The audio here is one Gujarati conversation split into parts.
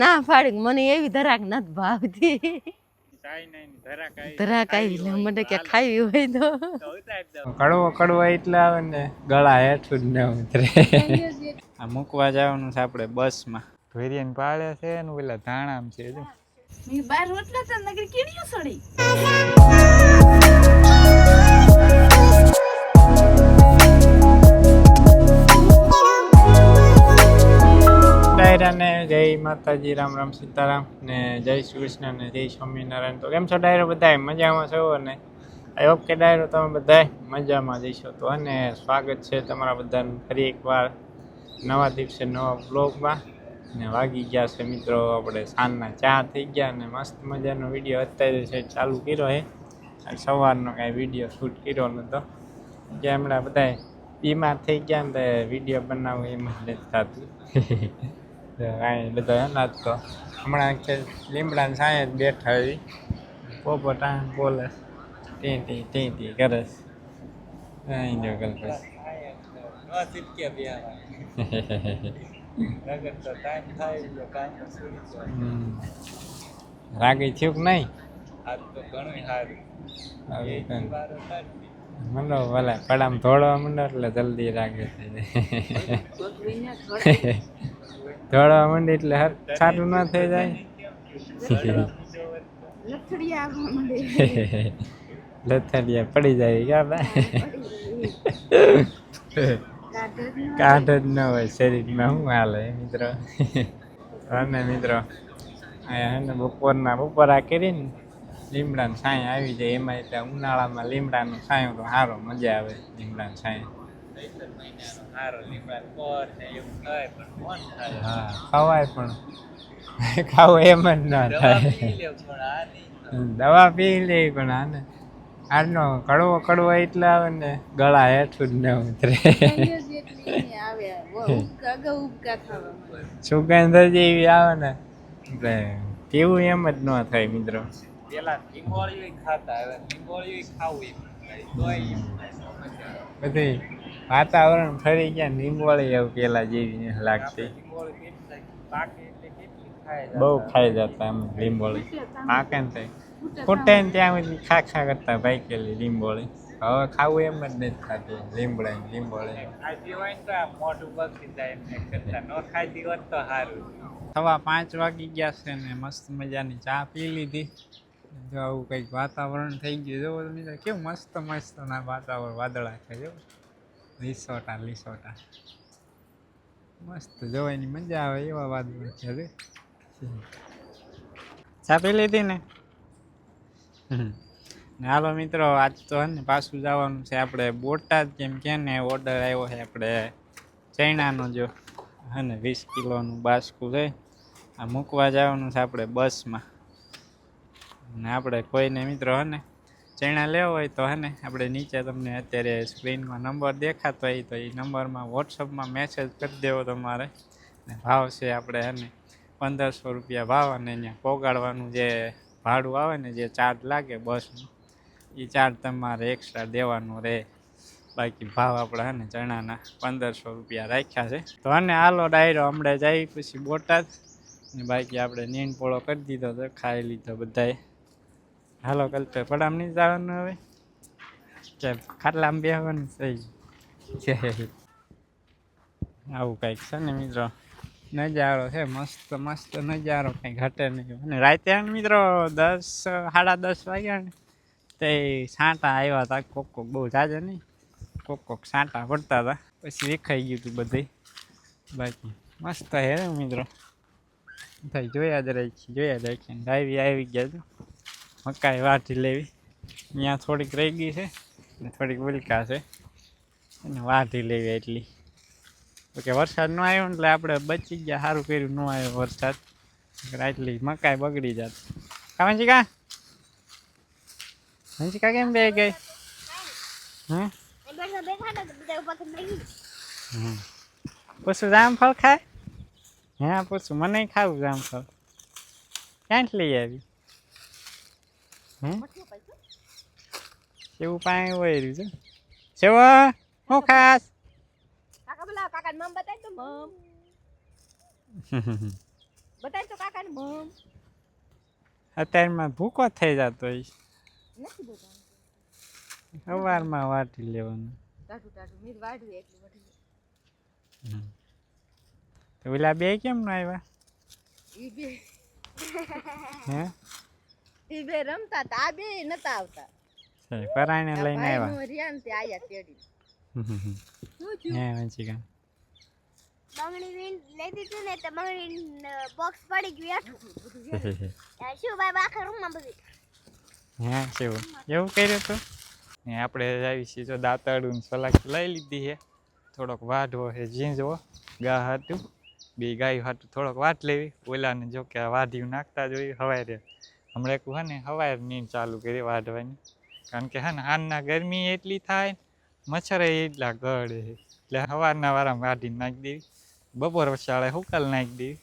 ના પાડી મને એવી ધરાક નથી ભાવતી ધરાક આવી મને કે ખાવી હોય તો કડવો કડવો એટલે આવે ને ગળા હેઠું જ ન ઉતરે આ મૂકવા જવાનું છે આપણે બસમાં ભેરિયન પાડે છે ને પેલા ધાણામ છે જો મી બાર રોટલા તો નગર કેડીયો સડી ડાયરાને જય માતાજી રામ રામ સીતારામ ને જય શ્રી કૃષ્ણ ને જય સ્વામિનારાયણ. તો કેમ છો ડાયરો બધા મજામાં છો ને આઈ હોપ કે ડાયરો તમે બધા મજામાં જઈશો. તો અને સ્વાગત છે તમારા બધાનું ફરી એકવાર નવા દિવસે નવા બ્લોગમાં ને વાગી ગયા છે મિત્રો આપણે સાંજના 4 થઈ ગયા ને મસ્ત મજાનો વિડીયો અત્યારે છે ચાલુ કર્યો હે. સવારનો કાંઈ વિડીયો શૂટ કર્યો નહોતો કે હમણાં બધા બીમાર થઈ ગયા ને વિડીયો બનાવવું એમ જ નથી થતું કાંઈ બધા એના તો હમણાં કે લીમડાની સાંયે જ બેઠા હોય પોપટા બોલે ટી કરે કાંઈ જો ગલ રાગી થયું કે નહીં મંડો ભલે પડામ ધોળવા મંડો એટલે જલ્દી રાગે થઈ જાય ધોળવા મંડી એટલે સારું ના થઈ જાય લથડિયા પડી જાય ક્યાં કાઢ જ ન હોય શરીરમાં શું હાલે મિત્રો. અને મિત્રો અહીંયા બપોરા કરીને લીમડાનું છાંય આવી જાય એમાં એટલે ઉનાળામાં લીમડાનું છાંયો તો સારો મજા આવે લીમડાનું છાંય હા ખવાય પણ ખાવું એમ જ ના થાય દવા પી લે પણ આને આનો કડવો કડવો એટલે આવે ને ગળા હેઠું જ ન ઉતરે સુગંધ જ એવી આવે ને એટલે કેવું એમ જ ન થાય મિત્રો. બધી વાતાવરણ ફરી ગયા લીંબોળી એવું પેલા જેવી લાગતી બહુ ખાઈ જતા એમ લીંબોળી પાકે ને થાય ફૂટે ને ત્યાં સુધી ખા કરતા ભાઈ લીંબોળી હવે ખાવું એમ જ નથી થતું લીંબોળી 5:15 વાગી ગયા છે ને મસ્ત મજાની ચા પી લીધી. જો આવું કંઈક વાતાવરણ થઈ ગયું જોવો તમે કેવું મસ્ત મસ્ત ના વાતાવરણ વાદળા છે જો લીસોટા મસ્ત જોવાની મજા આવે એવા વાદળા છે રે. ચા પી લીધી ને હાલો મિત્રો આજ તો હે ને પાછું જવાનું છે આપણે બોટાદ કેમ કે ને ઓર્ડર આવ્યો છે આપણે ચૈણાનો જો હે ને 20 કિલોનું બાસકું છે આ મૂકવા જવાનું છે આપણે બસમાં. ને આપણે કોઈને મિત્રો હે ને ચૈણા લેવો હોય તો હે ને આપણે નીચે તમને અત્યારે સ્ક્રીનમાં નંબર દેખાતો હોય તો એ નંબરમાં વોટ્સઅપમાં મેસેજ કરી દેવો તમારે. ને ભાવ છે આપણે હે ને 1500 રૂપિયા ભાવ અને અહીંયા પોગાડવાનું જે ભાડું આવે ને જે ચાર્જ લાગે બસનું એ ચાર્જ તમારે એક્સ્ટ્રા દેવાનો રહે. બાકી ભાવ આપણે હે ને ચણાના 1500 રૂપિયા રાખ્યા છે. તો અને હાલો ડાયરો હમણાં જાય પછી બોટાદ ને બાકી આપણે નીણ પોળો કરી દીધો તો ખાઈ લીધો બધાએ. હાલો કલ્પે પડામ નહીં જવાનું હવે કે ખાટલામાં બેસવાનું થઈ છે આવું કંઈક છે ને મિત્રો નજારો છે મસ્ત મસ્ત નજારો કંઈ ઘટે નહીં. અને રાતે મિત્રો 10-10:30 વાગ્યા ને તે છાંટા આવ્યા હતા કોક બહુ જાજે નહીં કોક છાંટા પડતા હતા પછી દેખાઈ ગયું હતું બધે. બાકી મસ્ત હે મિત્રો ભાઈ જોયા જ રાખીએ આવી ગયા તો મકાઈ વાટી લેવી અહીંયા થોડીક રહી ગઈ છે ને થોડીક ઉલકા છે અને વાટી લેવી એટલી કે વરસાદ ન આવ્યો ને એટલે આપણે બચી ગયા સારું કર્યું ન આવ્યો વરસાદ એટલી મકાઈ બગડી જાત. કાંચિકા કેમ બે ગઈ પૂછું જામફળ ખાય હા પૂછું મને ખાવું જામફળ ક્યાંથી લઈ આવી કેવું પાણી હોય રહ્યું છે સેવા હું ખાસ બતાય તો કાકાને બમ અત્યારમાં ભૂકો થઈ જતો હોય નથી બતાવું સવારમાં વાટી લેવાનું ટાટું ટાટું મીર વાઢવી એટલું વઢી તો ઓલા બે કેમ ન આવ્યા ઈ બે હે ઈ બે રમતા તા આ બે નતા આવતા પરાઈને લઈને આવ્યા ભાઈ રિયાન તે આયા તેડી બંગડી લઈ દીધું ને તો બંગડી બોક્સ પડી ગયું શું ભાઈ આખા રૂમમાં બધું હે કેવું એવું કર્યું હતું ને આપણે આવી છીએ જો દાંતરડું ને સલાકી લઈ લીધી છે થોડોક વાઢવો છે ઝીંઝવો ગા હાટું બે ગાય હાટું થોડોક વાટ લેવી ઓલાને જો કે વાઢ્યું નાખતા જોઈએ હવારે હમણાં એક હે ને હવારે નીંદ ચાલુ કરી વાઢવાની કારણ કે હે ને હાલના ગરમી એટલી થાય મચ્છર એટલા ગળે એટલે સવારના વારામાં વાઢીને નાખી દેવી બપોર વસાળે હુકાલ નાખી દેવી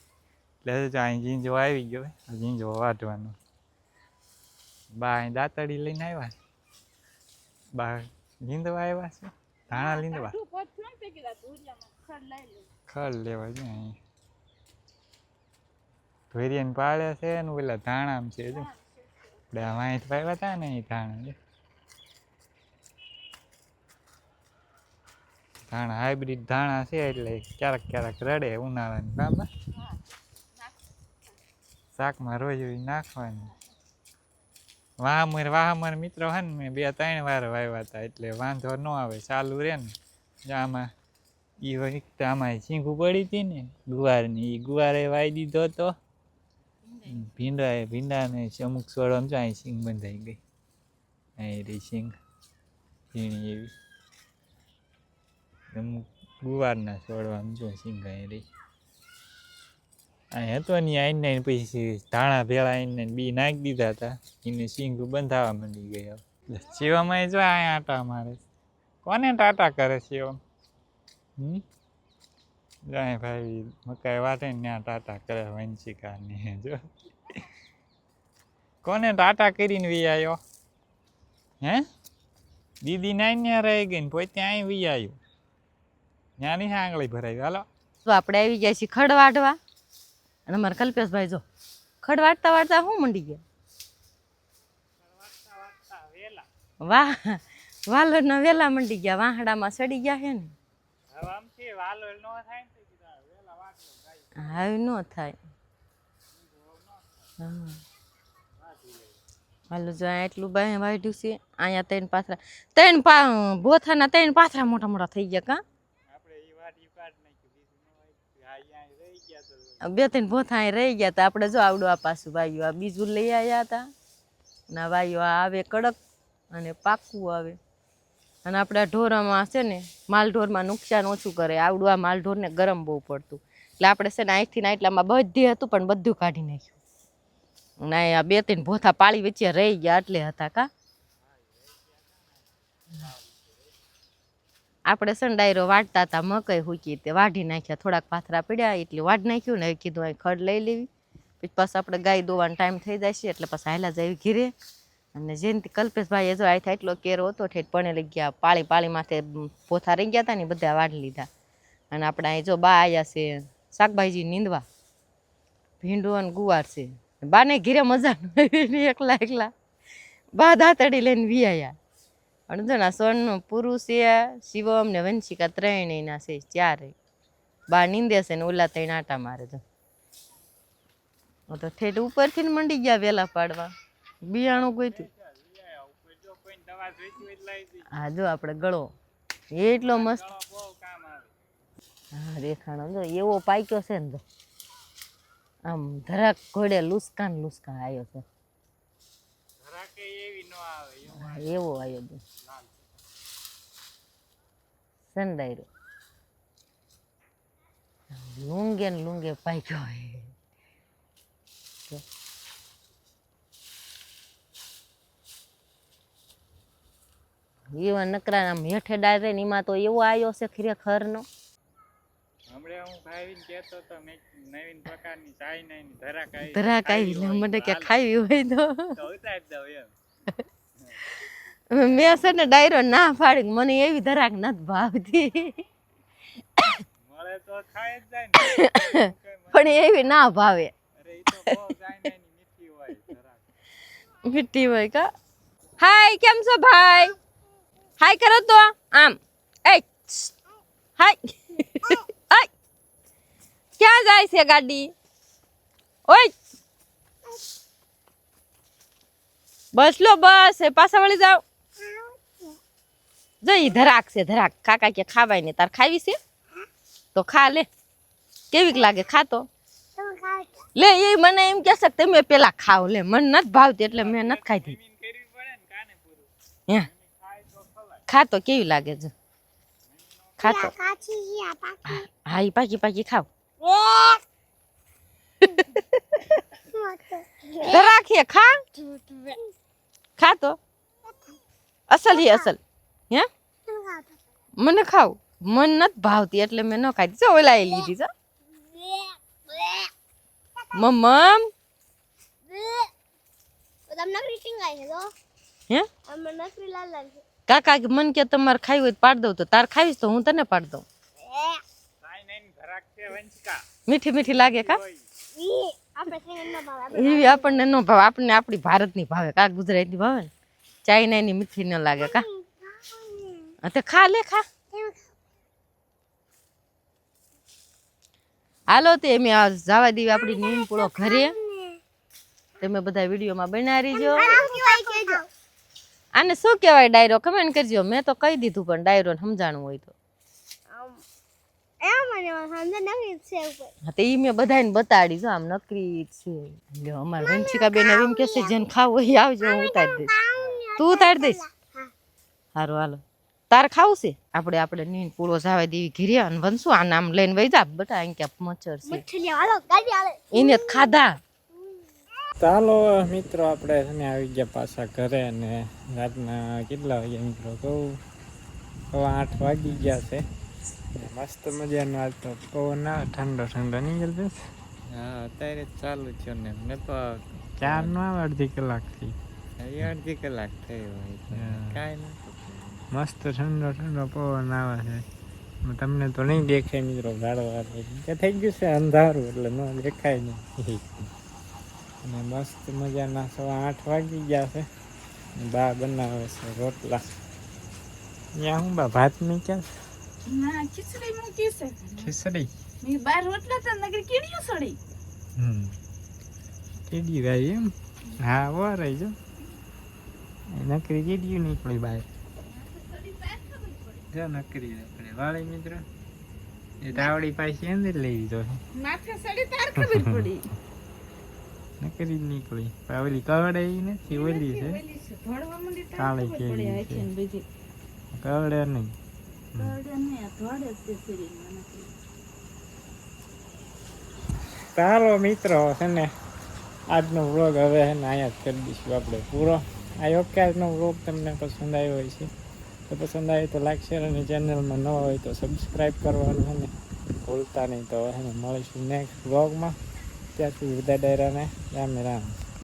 એટલે જો અહીં ઝીંઝવો આવી ગયો ઝીંઝવો વાઢવાનો બા અહીં દાંતડી લઈને આવ્યા બા લીંદવા આવ્યા છે ધાણા લીંદવા ખડ લેવા છે અહીં ધોરિયાને પાડે છે ને પેલા ધાણા છે જો આપણે વાંચ પાવ્યા હતા ને એ ધાણા ધાણા હાઇબ્રિડ ધાણા છે એટલે ક્યારેક ક્યારેક રડે ઉનાળાની બાબા શાકમાં રોજ નાખવાની વાહમર મિત્રો હે ને મેં 2-3 વાર વાવ્યા હતા એટલે વાંધો ન આવે ચાલુ રહે ને આમાં એ વખતે આમાં શીંગું પડી હતી ને ગુવારની એ ગુવારે વાવી દીધો હતો ભીંડાને અમુક છોડવામાં જો અહીં શીંગ બંધાઈ ગઈ અહીં રહી શીંગ ઝીણી એવી અમુક ગુવારના છોડવામાં જો શીંગ અહીં રહી અહીં હતો ને આઈને પછી ધાણા ભેળા આઈને બી નાખી દીધા હતા એને શીંગું બંધાવા માંડી ગયા શિવમાં જો અહીંયા આટા મારે કોને ટાટા કરે શિવમ જાય ભાઈ મકાઈ વાટે ને ત્યાં ટાટા કરે વંશિકા ને જો કોને ટાટા કરીને વી આવ્યો હે દીદી નાઈ ત્યાં રહી ગઈ ને પોતે અહીં વી આવ્યો ત્યાંની આંગળી ભરાઈ હાલો તો આપણે આવી ગયા છીએ ખડ વાઢવા અને અમારા કલ્પેશભાઈ જો ખડ વાટતા વાટતા શું મંડી ગયા વાહ વાલોરના વેલા મંડી ગયા વાહડામાં સડી ગયા છે ને હવે ન થાય હાલો જો એટલું બાય વાઢ્યું છે અહીંયા 3 બોથાના 3 પાથરા મોટા મોટા થઈ ગયા કા 2-3 બોથા રહી ગયા હતા આપણે જો આવડું આ પાછું વાયું આ બીજું લઈ આવ્યા હતા ના વાયું આ આવે કડક અને પાકું આવે અને આપણે ઢોરમાં છે ને માલઢોરમાં નુકસાન ઓછું કરે આવડું આ માલઢોરને ગરમ બહુ પડતું એટલે આપણે છે ને અહીંથી ના એટલામાં બધી હતું પણ બધું કાઢી નાખ્યું ના આ 2-3 ભોથા પાળી વચ્ચે રહી ગયા એટલે હતા કા આપણે સંડાયરો વાટતા હતા મકઈ હુકી તે વાઢી નાખ્યા થોડાક પાથરા પડ્યા એટલે વાઢી નાખ્યું ને કીધું અહીં ખડ લઈ લેવી પછી પાછું આપણે ગાય દોવાનો ટાઈમ થઈ જાય છે એટલે પાછા હાલા જાય ઘીરે અને જેનથી કલ્પેશભાઈ જો આ થાય એટલો કેરો હતો ઠેઠ પણ લઈ ગયા પાળી માથે પોથા રહી ગયા હતા ને બધા વાઢી લીધા અને આપણે અહીં જો બા આવ્યા છે શાકભાજી નીંદવા ભીંડું અને ગુવાર છે બાને ઘીરે મજા ન એકલા બા દાંતડી લઈને વી આવ્યા અને જો ના સોનનું પુરુષ છે શિવમ ને વંશિકા 3 ના છે 4 બા નીંદે છે ને ઓલા 3 આટા મારે જો તો ઠેઠ ઉપરથી ને મંડી ગયા વેલા પાડવા બિયાણું ગોઈતું હા જો આપણે ગળો એટલો મસ્ત હા રેખાણો જો એવો પાક્યો છે ને આમ ધરાક ઘોડે લુસકા આવ્યો છે એવો આવ્યો બે સંડાયરો લુંગે ને લુંગે પાક્યો એવા નકરા આમ હેઠે ડાયરે ને એમાં તો એવો આવ્યો છે ખરેખર નો હમણાં હું ભાઈને કહેતો તો મેં નવીન પ્રકારની ચાય ને ધરાક આવી મને કે ખાવી હોય તો ઉતારી દઉં મેં છે ને ડાયરો ના પાડી મને એવી ધરાક નથી ભાવતી મળે તો ખાય જ જાય ને પણ એવી ના ભાવે મીઠી હોય કા હાય કેમ છો ભાઈ હાય કરો તો આમ એ હાય આય ક્યાં જાય છે ગાડી ઓય બસ લો બસ એ પાછા વળી જાવ જઈ ધરાક છે ધરાક કાકા કે ખાવાય ને તાર ખાવી છે તો ખા લે કેવીક લાગે ખાતો લે એ મને એમ કે છે તમે પેલા ખાવ લે મને નથી ભાવતી એટલે મેં નથી ખાધી હે ખાતો કેવી લાગે છે ખાતો હા ઈ પાકી પાકી ખાવ રાખીએ ખા ખાતો અસલ હી અસલ હે મને ખાવ મન નથી ભાવતી એટલે મેં ન ખાધી જો ઓલા લીધી છે મમ્મ હે કાકા કે મન કે તમારે ખાવી હોય તો પાડ દઉં તો તાર ખાવીશ તો હું તને પાડ દઉં મીઠી મીઠી લાગે કા એવી આપણને ન ભાવે આપણને આપણી ભારતની ભાવે કા ગુજરાતની ભાવે ને ચાઇનાની મીઠી ન લાગે કા તે ખા લે ખા હાલો તે અમે જવા દેવી આપણી નીમ પૂળો ઘરે તમે બધા વિડીયોમાં બનાવી રહીજો આને શું કહેવાય ડાયરો કમેન્ટ કરજો મેં તો કહી દીધું પણ ડાયરો સમજાણું હોય તો હા તો ઈ મેં બધાને બતાડી જો આમ નકરી છે લ્યો અમાર વંશિકા બેન એમ કે છે જેને ખાવું હોય આવજો હું ઉતારી દઈશ તું ઉતારી દઈશ સારું હાલો તાર ખાવું છે આપણે નીન પૂળો જવા દેવી ઘીરે અને વંશુ આ નામ લઈને વહી જા બટા અહીં ક્યાં મચ્છર છે એને જ ખાધા ચાલો મિત્રો આપણે છે ને આવી ગયા પાછા ઘરે અને રાતના કેટલા વાગ્યા મિત્રો કહું 8 વાગી ગયા છે મસ્ત મજાનો આજ તો પવન આવે ઠંડો ઠંડો નહીં ગયો હા અત્યારે ચાલુ છે ને મેં તો 4 નો આવે અડધી કલાકથી અડધી કલાક થઈ હોય કાંઈ નહીં મસ્ત ઠંડો ઠંડો પવન આવે છે તમને તો નહીં દેખાય મિત્રો ગાળવા કે થઈ ગયું છે અંધારું એટલે ન દેખાય નહીં અને મસ્ત મજાના 8:15 વાગી ગયા છે બા બનાવે છે રોટલા ત્યાં હું બા ભાત મૂક્યા છે ના ખીચડી મૂકી છે ખીચડી મી બાર રોટલા તો નગર કીડીઓ સડી કીડી ભાઈ એમ હા વો રહી જો નકરી કીડીઓ નીકળી બહાર જો નકરી આપણે વાળી મિત્ર એ તાવડી પાછી અંદર લઈ દીધો માથે સડી તાર ખબર પડી નકરી નીકળી ઓલી કવડે નથી ઓલી છે ધોળવા મંડી તાર કાળી ખબર પડી કેવી આ છે બીજી કવડે નહીં કવડે ને ધોળે તે સડી મને સારો મિત્રો છે ને આજનો વ્લોગ હવે છે ને અહીંયા જ કરી દઈશું આપણે પૂરો આ ઓકે આજનો વ્લોગ તમને પસંદ આવ્યો હોય છે તો પસંદ આવે તો લાઈક શેર અને ચેનલમાં ન હોય તો સબસ્ક્રાઈબ કરવાનું છે ને ભૂલતા નહીં તો છે ને મળીશું નેક્સ્ટ વ્લોગમાં ત્યાં સુધી બધા ડાયરાને રામ રામ